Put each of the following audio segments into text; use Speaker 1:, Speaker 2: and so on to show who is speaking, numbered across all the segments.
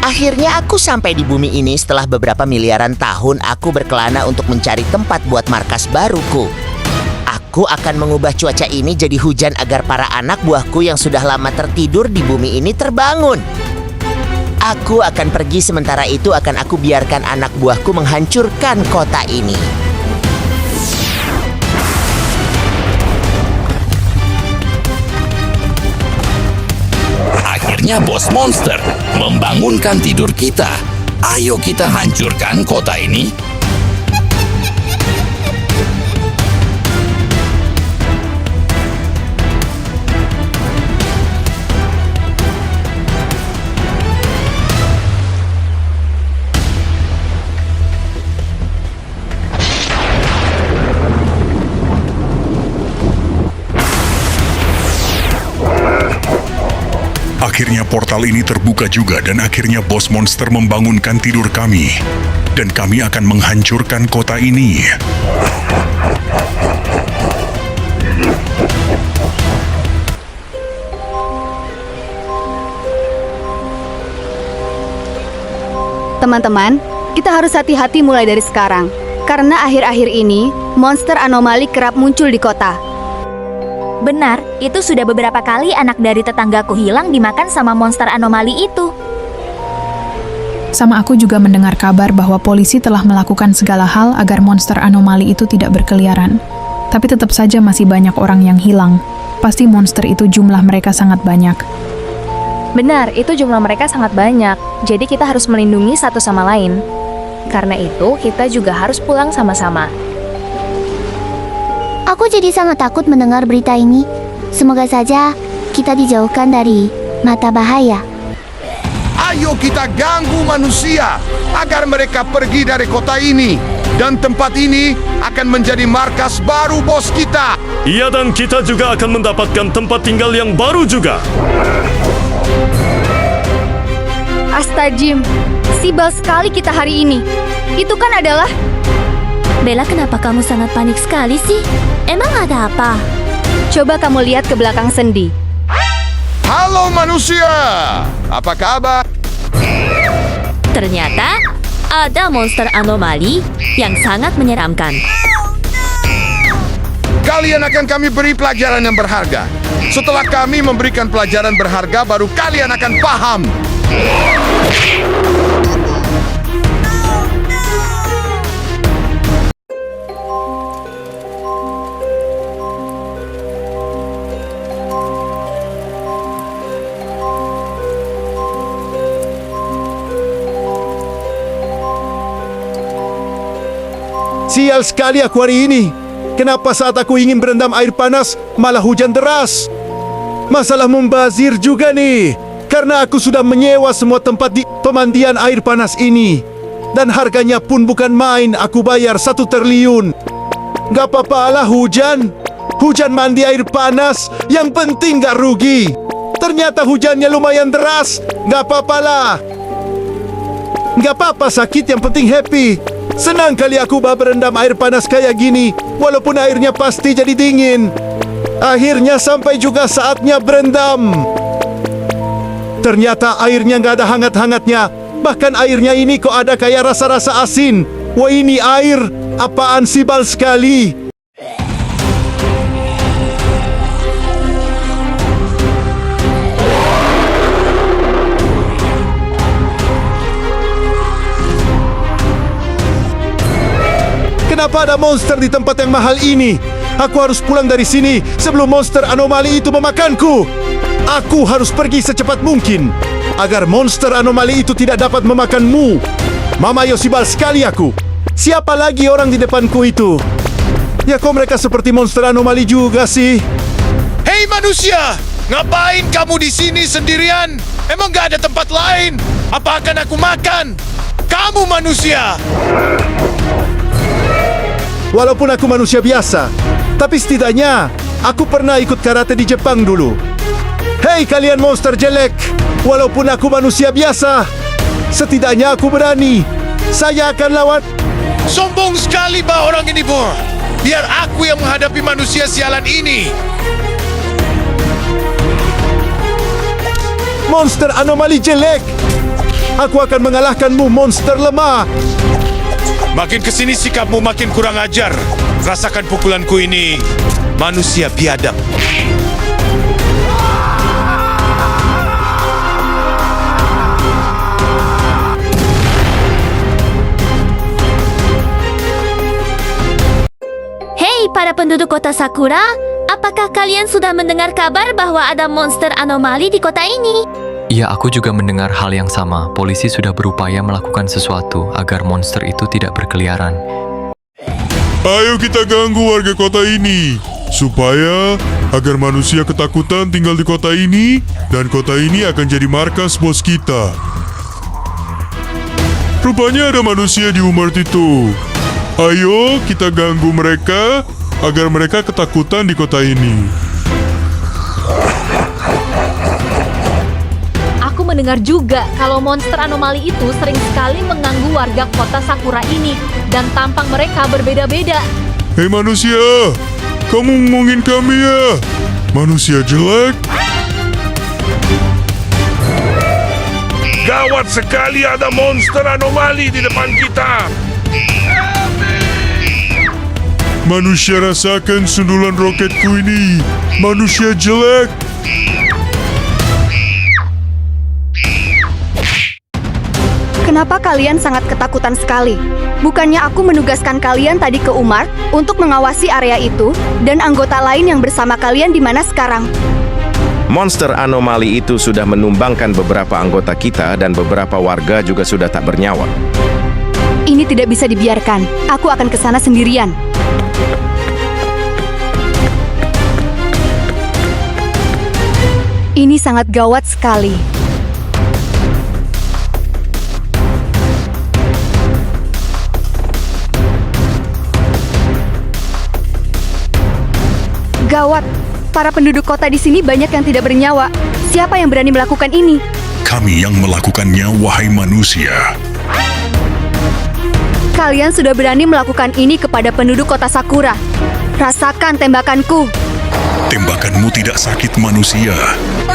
Speaker 1: Akhirnya aku sampai di bumi ini setelah beberapa miliaran tahun aku berkelana untuk mencari tempat buat markas baruku. Aku akan mengubah cuaca ini jadi hujan agar para anak buahku yang sudah lama tertidur di bumi ini terbangun. Aku akan pergi sementara itu akan aku biarkan anak buahku menghancurkan kota ini.
Speaker 2: Akhirnya bos monster membangunkan tidur kita. Ayo kita hancurkan kota ini.
Speaker 3: Akhirnya portal ini terbuka juga dan akhirnya bos monster membangunkan tidur kami. Dan kami akan menghancurkan kota ini.
Speaker 4: Teman-teman, kita harus hati-hati mulai dari sekarang. Karena akhir-akhir ini, monster anomali kerap muncul di kota.
Speaker 5: Benar, itu sudah beberapa kali anak dari tetanggaku hilang dimakan sama monster anomali itu.
Speaker 6: Sama aku juga mendengar kabar bahwa polisi telah melakukan segala hal agar monster anomali itu tidak berkeliaran. Tapi tetap saja masih banyak orang yang hilang. Pasti monster itu jumlah mereka sangat banyak.
Speaker 7: Benar, itu jumlah mereka sangat banyak. Jadi kita harus melindungi satu sama lain. Karena itu, kita juga harus pulang sama-sama.
Speaker 8: Aku jadi sangat takut mendengar berita ini. Semoga saja kita dijauhkan dari mata bahaya.
Speaker 9: Ayo kita ganggu manusia agar mereka pergi dari kota ini. Dan tempat ini akan menjadi markas baru bos kita.
Speaker 10: Iya, dan kita juga akan mendapatkan tempat tinggal yang baru juga.
Speaker 4: Astajim, sibel sekali kita hari ini. Itu kan adalah...
Speaker 5: Bella, kenapa kamu sangat panik sekali sih? Emang ada apa?
Speaker 4: Coba kamu lihat ke belakang sendi.
Speaker 9: Halo manusia, apa kabar?
Speaker 5: Ternyata ada monster anomali yang sangat menyeramkan.
Speaker 9: Kalian akan kami beri pelajaran yang berharga. Setelah kami memberikan pelajaran berharga, baru kalian akan paham.
Speaker 11: Sial sekali aku hari ini. Kenapa saat aku ingin berendam air panas, malah hujan deras? Masalah membazir juga nih. Karena aku sudah menyewa semua tempat di pemandian air panas ini. Dan harganya pun bukan main, aku bayar 1 triliun. Gak apa-apalah hujan. Hujan mandi air panas, yang penting gak rugi. Ternyata hujannya lumayan deras, gak apa-apalah. Gak apa-apa sakit, yang penting happy. Senang kali aku berendam air panas kayak gini, walaupun airnya pasti jadi dingin. Akhirnya sampai juga saatnya berendam. Ternyata airnya nggak ada hangat-hangatnya. Bahkan airnya ini kok ada kayak rasa-rasa asin. Wah, ini air apaan sih, bal sekali. Kenapa ada monster di tempat yang mahal ini? Aku harus pulang dari sini sebelum monster anomali itu memakanku. Aku harus pergi secepat mungkin agar monster anomali itu tidak dapat memakanmu. Mama Yosibal sekali aku. Siapa lagi orang di depanku itu? Ya kok mereka seperti monster anomali juga sih?
Speaker 9: Hei manusia, ngapain kamu di sini sendirian? Emang gak ada tempat lain? Apa akan aku makan? Kamu manusia!
Speaker 11: Walaupun aku manusia biasa, tapi setidaknya aku pernah ikut karate di Jepang dulu. Hei kalian monster jelek, walaupun aku manusia biasa, setidaknya aku berani. Saya akan lawan.
Speaker 9: Sombong sekali bah orang ini, Bor. Biar aku yang menghadapi manusia sialan ini.
Speaker 11: Monster anomali jelek. Aku akan mengalahkanmu, monster lemah.
Speaker 9: Makin kesini sikapmu makin kurang ajar. Rasakan pukulanku ini, manusia biadab.
Speaker 5: Hei para penduduk kota Sakura, apakah kalian sudah mendengar kabar bahwa ada monster anomali di kota ini?
Speaker 12: Ya, aku juga mendengar hal yang sama. Polisi sudah berupaya melakukan sesuatu agar monster itu tidak berkeliaran.
Speaker 3: Ayo kita ganggu warga kota ini, supaya agar manusia ketakutan tinggal di kota ini, dan kota ini akan jadi markas bos kita. Rupanya ada manusia di Umart itu. Ayo kita ganggu mereka, agar mereka ketakutan di kota ini.
Speaker 7: Aku mendengar juga kalau monster anomali itu sering sekali mengganggu warga kota Sakura ini dan tampang mereka berbeda-beda.
Speaker 3: Hei manusia, kamu ngomongin kami ya? Manusia jelek?
Speaker 9: Gawat sekali, ada monster anomali di depan kita.
Speaker 3: Manusia rasakan sundulan roketku ini. Manusia jelek.
Speaker 4: Kenapa kalian sangat ketakutan sekali? Bukannya aku menugaskan kalian tadi ke Umart untuk mengawasi area itu, dan anggota lain yang bersama kalian di mana sekarang?
Speaker 13: Monster anomali itu sudah menumbangkan beberapa anggota kita dan beberapa warga juga sudah tak bernyawa.
Speaker 4: Ini tidak bisa dibiarkan. Aku akan ke sana sendirian. Ini sangat gawat sekali. Gawat, para penduduk kota di sini banyak yang tidak bernyawa. Siapa yang berani melakukan ini?
Speaker 3: Kami yang melakukannya, wahai manusia.
Speaker 4: Kalian sudah berani melakukan ini kepada penduduk kota Sakura. Rasakan tembakanku.
Speaker 3: Tembakanmu tidak sakit, manusia.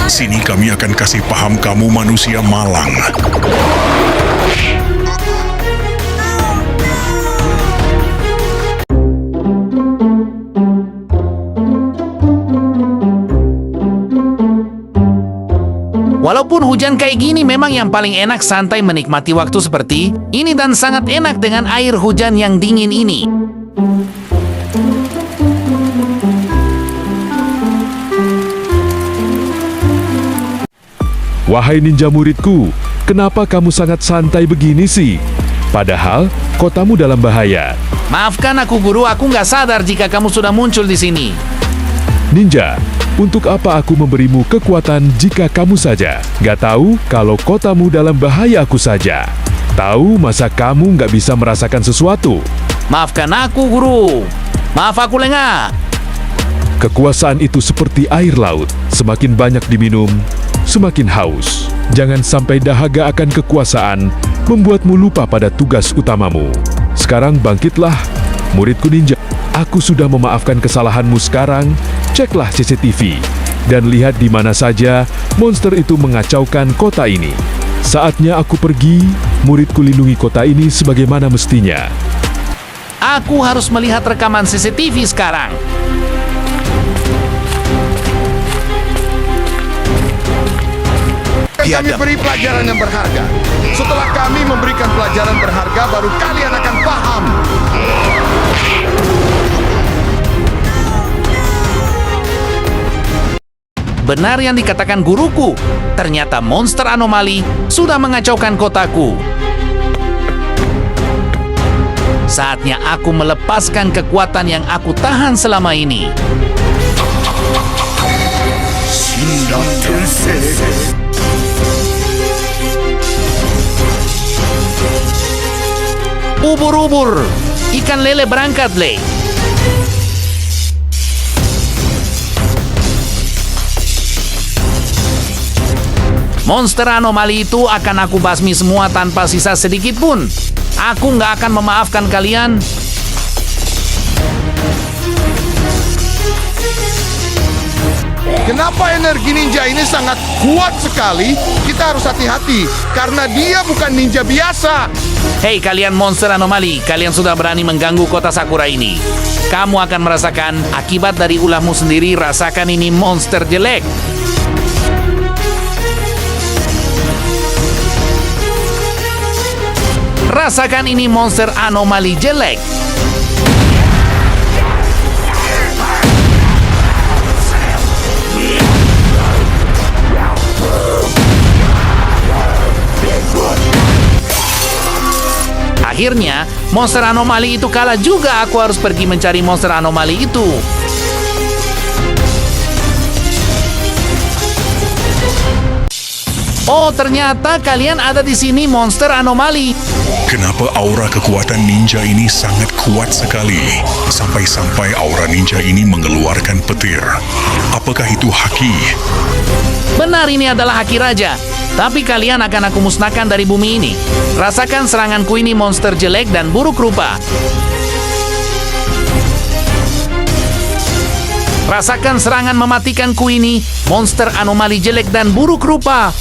Speaker 3: Sini kami akan kasih paham kamu, manusia malang.
Speaker 14: Walaupun hujan kayak gini, memang yang paling enak santai menikmati waktu seperti ini dan sangat enak dengan air hujan yang dingin ini.
Speaker 15: Wahai ninja muridku, kenapa kamu sangat santai begini sih? Padahal kotamu dalam bahaya.
Speaker 14: Maafkan aku guru, aku nggak sadar jika kamu sudah muncul di sini.
Speaker 15: Ninja, untuk apa aku memberimu kekuatan jika kamu saja nggak tahu kalau kotamu dalam bahaya? Aku saja tahu, masa kamu nggak bisa merasakan sesuatu?
Speaker 14: Maafkan aku guru, maaf aku lengah.
Speaker 15: Kekuasaan itu seperti air laut, semakin banyak diminum, semakin haus. Jangan sampai dahaga akan kekuasaan membuatmu lupa pada tugas utamamu. Sekarang bangkitlah, muridku ninja. Aku sudah memaafkan kesalahanmu sekarang. Ceklah CCTV dan lihat di mana saja monster itu mengacaukan kota ini. Saatnya aku pergi, muridku lindungi kota ini sebagaimana mestinya.
Speaker 14: Aku harus melihat rekaman CCTV sekarang.
Speaker 9: Kami beri pelajaran yang berharga. Setelah kami memberikan pelajaran berharga, baru kalian akan paham.
Speaker 14: Benar yang dikatakan guruku, ternyata monster anomali sudah mengacaukan kotaku. Saatnya aku melepaskan kekuatan yang aku tahan selama ini. Ubur-ubur, ikan lele berangkat, Le. Monster anomali itu akan aku basmi semua tanpa sisa sedikit pun. Aku nggak akan memaafkan kalian.
Speaker 9: Kenapa energi ninja ini sangat kuat sekali? Kita harus hati-hati, karena dia bukan ninja biasa.
Speaker 14: Hei kalian monster anomali, kalian sudah berani mengganggu kota Sakura ini. Kamu akan merasakan akibat dari ulahmu sendiri. Rasakan ini monster jelek. Rasakan ini monster anomali jelek. Akhirnya, monster anomali itu kalah juga. Aku harus pergi mencari monster anomali itu. Oh, ternyata kalian ada di sini, monster anomali.
Speaker 16: Kenapa aura kekuatan ninja ini sangat kuat sekali? Sampai-sampai aura ninja ini mengeluarkan petir. Apakah itu haki?
Speaker 14: Benar, ini adalah haki raja. Tapi kalian akan aku musnahkan dari bumi ini. Rasakan seranganku ini, monster jelek dan buruk rupa. Rasakan serangan mematikanku ini, monster anomali jelek dan buruk rupa.